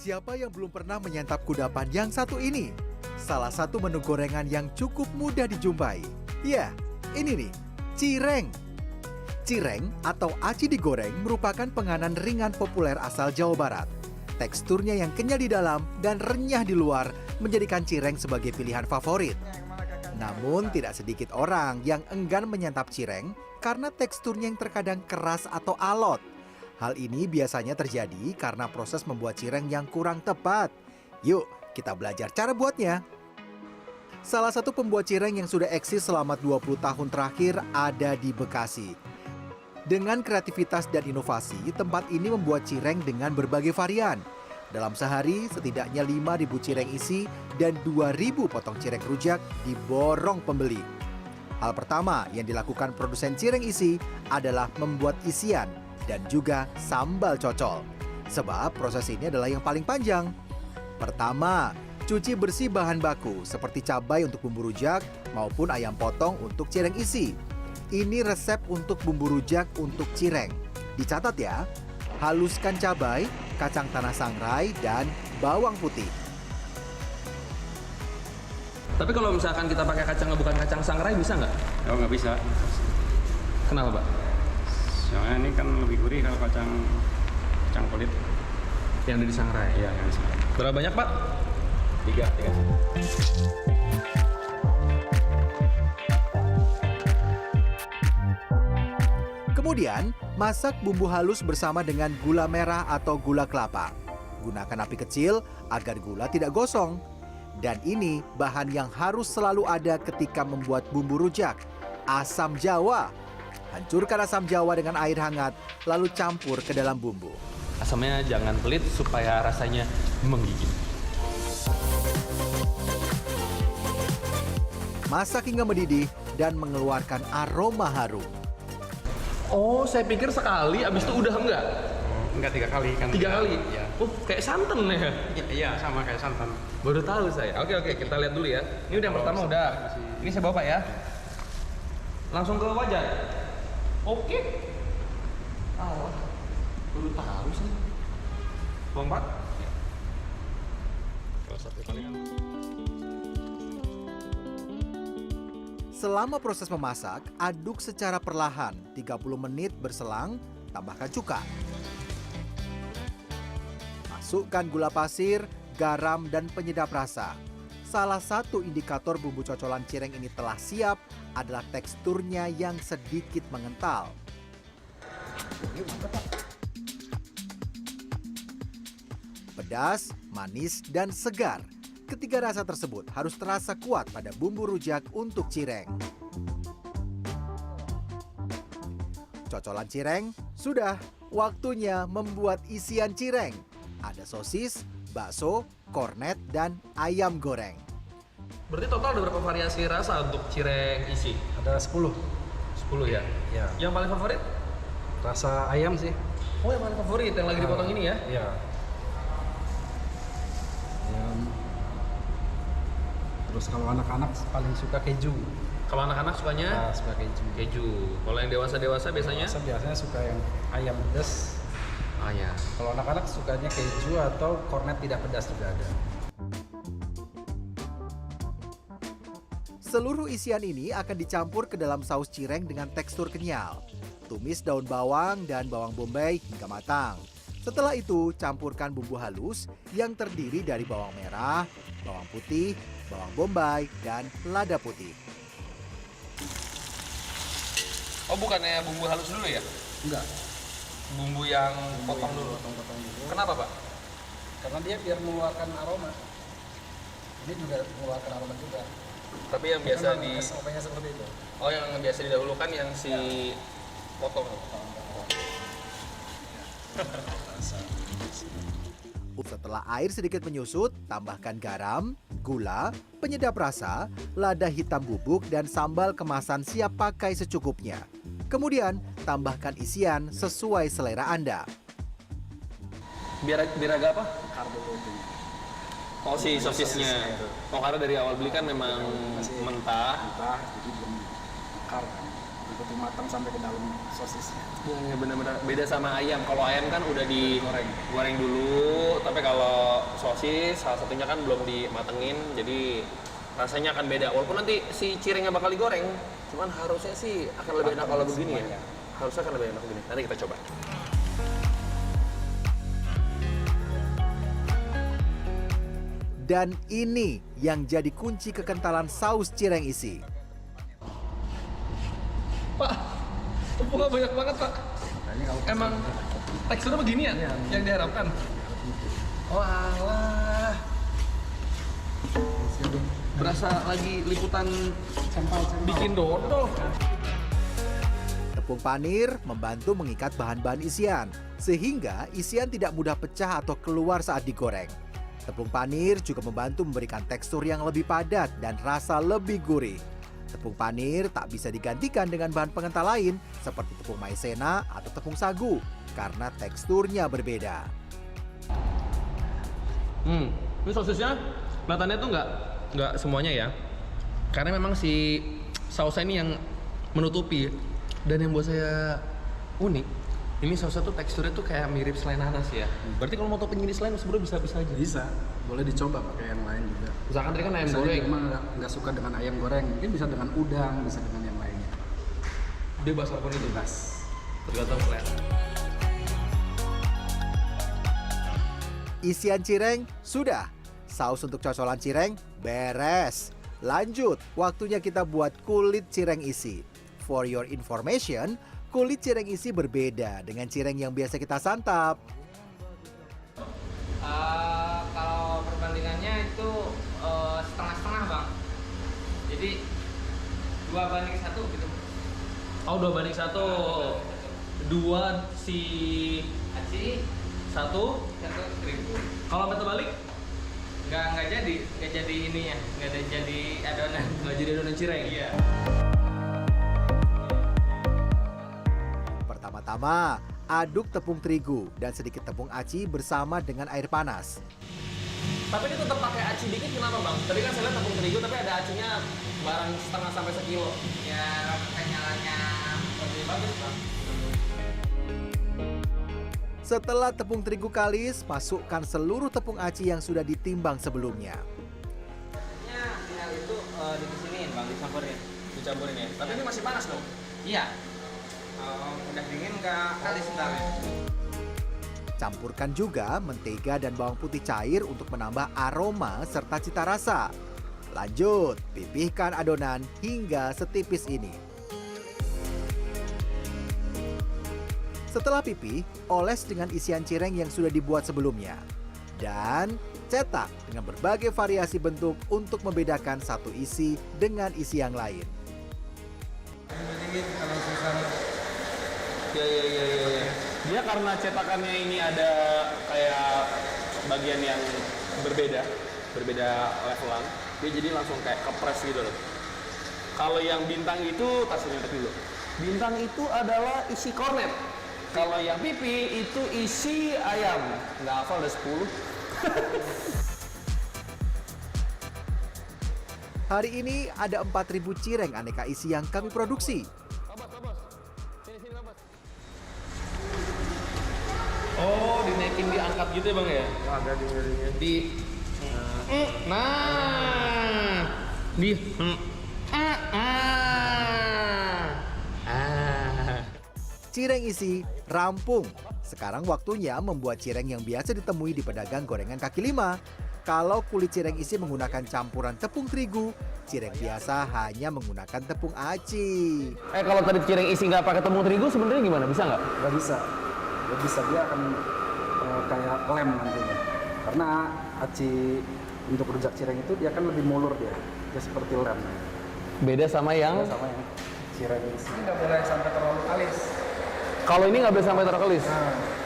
Siapa yang belum pernah menyantap kudapan yang satu ini? Salah satu menu gorengan yang cukup mudah dijumpai. Ya, ini nih, cireng. Cireng atau aci digoreng merupakan penganan ringan populer asal Jawa Barat. Teksturnya yang kenyal di dalam dan renyah di luar menjadikan cireng sebagai pilihan favorit. Namun tidak sedikit orang yang enggan menyantap cireng karena teksturnya yang terkadang keras atau alot. Hal ini biasanya terjadi karena proses membuat cireng yang kurang tepat. Yuk, kita belajar cara buatnya. Salah satu pembuat cireng yang sudah eksis selama 20 tahun terakhir ada di Bekasi. Dengan kreativitas dan inovasi, tempat ini membuat cireng dengan berbagai varian. Dalam sehari, setidaknya 5.000 cireng isi dan 2.000 potong cireng rujak diborong pembeli. Hal pertama yang dilakukan produsen cireng isi adalah membuat isian dan juga sambal cocol. Sebab proses ini adalah yang paling panjang. Pertama, cuci bersih bahan baku seperti cabai untuk bumbu rujak maupun ayam potong untuk cireng isi. Ini resep untuk bumbu rujak untuk cireng. Dicatat ya, haluskan cabai, kacang tanah sangrai, dan bawang putih. Tapi kalau misalkan kita pakai kacang bukan kacang sangrai bisa nggak? Oh, nggak bisa. Kenapa, Pak? Soalnya ini kan lebih gurih kalau kacang kulit. Yang ada di sangrai? Iya, yang di sangrai. Berapa banyak, Pak? Tiga. Kemudian, masak bumbu halus bersama dengan gula merah atau gula kelapa. Gunakan api kecil agar gula tidak gosong. Dan ini bahan yang harus selalu ada ketika membuat bumbu rujak, asam jawa. Hancurkan asam jawa dengan air hangat, lalu campur ke dalam bumbu. Asamnya jangan pelit supaya rasanya menggigit. Masak hingga mendidih dan mengeluarkan aroma harum. Oh, saya pikir sekali, abis itu udah enggak? Enggak, 3 kali kan. 3 kali? Iya. Kayak santan ya? Iya, sama kayak santan. Baru tahu saya. Oke, kita lihat dulu ya. Ini udah yang pertama udah. Ini saya bawa, Pak ya. Langsung ke wajan. Oke. Oh, baru tahu sih. Bang, Pak. Kalau 1 kali kan. Selama proses memasak, aduk secara perlahan. 30 menit berselang, tambahkan cuka. Masukkan gula pasir, garam, dan penyedap rasa. Salah satu indikator bumbu cocolan cireng ini telah siap adalah teksturnya yang sedikit mengental. Pedas, manis, dan segar. Ketiga rasa tersebut harus terasa kuat pada bumbu rujak untuk cireng. Cocolan cireng, sudah waktunya membuat isian cireng. Ada sosis, bakso, kornet, dan ayam goreng. Berarti total ada berapa variasi rasa untuk cireng isi? Ada 10. 10 ya? Ya. Yang paling favorit? Rasa ayam sih. Oh, yang paling favorit yang lagi dipotong ini ya? Iya. Ayam. Terus kalau anak-anak paling suka keju. Kalau anak-anak sukanya? Suka keju. Keju. Kalau yang dewasa-dewasa biasanya? Biasanya suka yang ayam pedas. Ah ya. Kalau anak-anak sukanya keju atau kornet tidak pedas juga ada. Seluruh isian ini akan dicampur ke dalam saus cireng dengan tekstur kenyal. Tumis daun bawang dan bawang bombay hingga matang. Setelah itu, campurkan bumbu halus yang terdiri dari bawang merah, bawang putih, bawang bombay, dan lada putih. Oh, bukannya bumbu halus dulu ya? Enggak. Bumbu yang potong dulu. Potong dulu. Kenapa, Pak? Karena dia biar mengeluarkan aroma. Ini juga mengeluarkan aroma juga. Tapi yang biasa Memang SOP-nya seperti itu. Oh, yang biasa didahulukan yang si potong. Setelah air sedikit menyusut, tambahkan garam, gula, penyedap rasa, lada hitam bubuk, dan sambal kemasan siap pakai secukupnya. Kemudian, tambahkan isian sesuai selera Anda. Biar agak apa? Karbo coating. Oh, si sosisnya. Oh, karena dari awal beli kan memang mentah. Jadi belum mekar kan. betul matang sampai ke dalam sosisnya. Ya benar-benar beda sama ayam. Kalau ayam kan udah digoreng dulu, tapi kalau sosis salah satunya kan belum dimatengin, jadi rasanya akan beda. Walaupun nanti si cirengnya bakal digoreng, cuman harusnya sih akan lebih enak kalau begini ya. Harusnya akan lebih enak begini. Nanti kita coba. Dan ini yang jadi kunci kekentalan saus cireng isi. Pak, tepungnya banyak banget Pak. Emang teksturnya begini ya yang diharapkan? Oh alah. Berasa lagi liputan bikin dodol. Tepung panir membantu mengikat bahan-bahan isian, sehingga isian tidak mudah pecah atau keluar saat digoreng. Tepung panir juga membantu memberikan tekstur yang lebih padat dan rasa lebih gurih. Tepung panir tak bisa digantikan dengan bahan pengental lain seperti tepung maizena atau tepung sagu karena teksturnya berbeda. Ini sosisnya kelihatannya tuh nggak semuanya ya, karena memang si sausnya ini yang menutupi. Dan yang buat saya unik, ini sausnya tuh teksturnya tuh kayak mirip selai nanas ya. Berarti kalau mau topping jenis lain sebenarnya bisa aja. Bisa, boleh dicoba pakai yang lain juga. Misalkan tadi kan ayam Misalnya goreng. emang nggak suka dengan ayam goreng, mungkin bisa dengan udang, bisa dengan yang lainnya. Bebas apapun itu. Bebas. Tergantung selera. Isian cireng sudah. Saus untuk cocolan cireng beres. Lanjut, waktunya kita buat kulit cireng isi. For your information, kulit cireng isi berbeda dengan cireng yang biasa kita santap. Kalau perbandingannya itu setengah-setengah Bang. Jadi 2:1 gitu. Oh 2:1. 2 si Aci 1. 1 terigu. Kalau betul balik Nggak jadi ininya, nggak ada jadi adonan. nggak jadi adonan cireng. Iya. Pertama-tama, aduk tepung terigu dan sedikit tepung aci bersama dengan air panas. Tapi ini tetap pakai aci dikit kenapa Bang? Tadi kan saya lihat tepung terigu tapi ada acinya barang setengah sampai sekilo. Ya kenyalanya lebih bagus Bang. Setelah tepung terigu kalis, masukkan seluruh tepung aci yang sudah ditimbang sebelumnya. Tinggal itu dikesiniin Bang, dicampurin. Dicampurin ya. Tapi ini masih panas dong. Iya. Udah dingin kalis ntar ya. Campurkan juga mentega dan bawang putih cair untuk menambah aroma serta cita rasa. Lanjut, pipihkan adonan hingga setipis ini. Setelah pipih, oles dengan isian cireng yang sudah dibuat sebelumnya. Dan cetak dengan berbagai variasi bentuk untuk membedakan satu isi dengan isi yang lain. Kalau susah. Iya. Dia karena cetakannya ini ada kayak bagian yang berbeda levelan, dia jadi langsung kayak kepres gitu loh. Kalau yang bintang itu, tasnya dulu. Bintang itu adalah isi kornet. Kalau yang pipi itu isi ayam. Nggak hafal ada 10. Hari ini ada 4.000 cireng aneka isi yang kami produksi. Oh, dinaikin diangkat gitu ya Bang ya? Ada di miringnya. Cireng isi rampung. Sekarang waktunya membuat cireng yang biasa ditemui di pedagang gorengan kaki lima. Kalau kulit cireng isi menggunakan campuran tepung terigu, cireng biasa hanya menggunakan tepung aci. Kalau tadi cireng isi nggak pakai tepung terigu sebenarnya gimana? Bisa nggak? Nggak bisa. Nggak bisa, dia akan kayak lem nantinya. Karena aci untuk rujak cireng itu dia kan lebih mulur dia seperti lem. Beda sama yang Sama yang cireng isi. Ini nggak boleh sampai terlalu kalis. kalau ini nggak bisa sampai terkelis.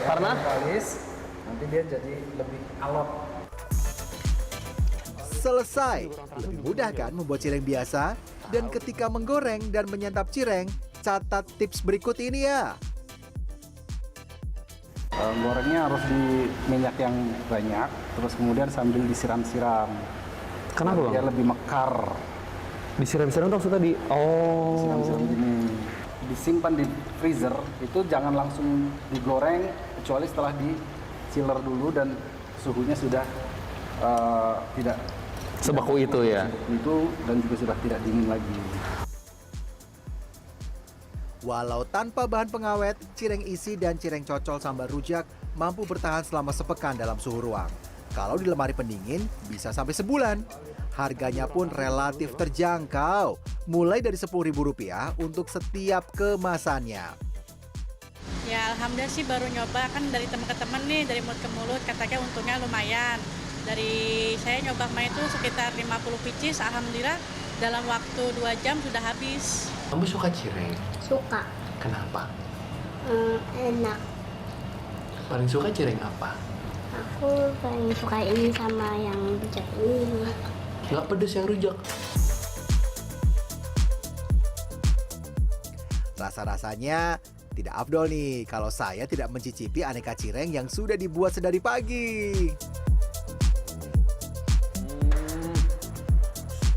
Karena kalis nanti dia jadi lebih alot. Selesai. Lebih mudah kan membuat cireng biasa? Dan ketika menggoreng dan menyantap cireng, catat tips berikut ini ya. Gorengnya harus di minyak yang banyak, terus kemudian sambil disiram-siram. kenapa Dia Bang? lebih mekar. Disiram-siram tuh maksudnya di Siram-siram gini. disimpan di freezer itu jangan langsung digoreng kecuali setelah di chiller dulu dan suhunya sudah tidak Sebeku itu ya. sebeku itu dan juga sudah tidak dingin lagi. Walau tanpa bahan pengawet, cireng isi dan cireng cocol sambal rujak mampu bertahan selama sepekan dalam suhu ruang. Kalau di lemari pendingin, bisa sampai sebulan. Harganya pun relatif terjangkau, mulai dari Rp10.000 untuk setiap kemasannya. Ya alhamdulillah sih baru nyoba kan dari teman ke teman nih, dari mulut ke mulut katanya untungnya lumayan. Dari saya nyoba kemarin itu sekitar 50 pieces, alhamdulillah dalam waktu 2 jam sudah habis. Kamu suka cireng? Suka. Kenapa? Enak. Paling suka cireng apa? Aku paling suka ini sama yang rujak ini. Nggak pedes yang rujak. Rasa-rasanya tidak afdol nih kalau saya tidak mencicipi aneka cireng yang sudah dibuat sedari pagi.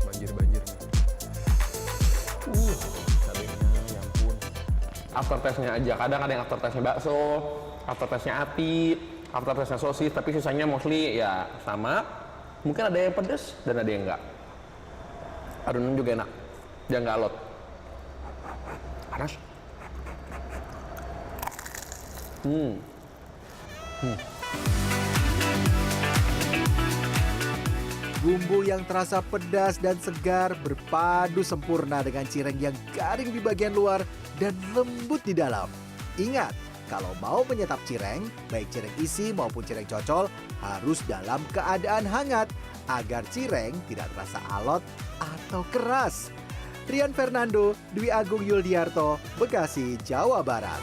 Banjir-banjir nih. Cabenya ya ampun. Aftertaste-nya aja, kadang ada yang aftertaste-nya bakso, aftertaste-nya ati, aftertaste-nya sosis, tapi sisanya mostly ya sama. Mungkin ada yang pedas dan ada yang enggak. Adonan juga enak, dia nggak alot. Panas. Bumbu yang terasa pedas dan segar berpadu sempurna dengan cireng yang garing di bagian luar dan lembut di dalam. Ingat, kalau mau menyantap cireng, baik cireng isi maupun cireng cocol harus dalam keadaan hangat agar cireng tidak terasa alot atau keras. Rian Fernando, Dwi Agung Yuldiarto, Bekasi, Jawa Barat.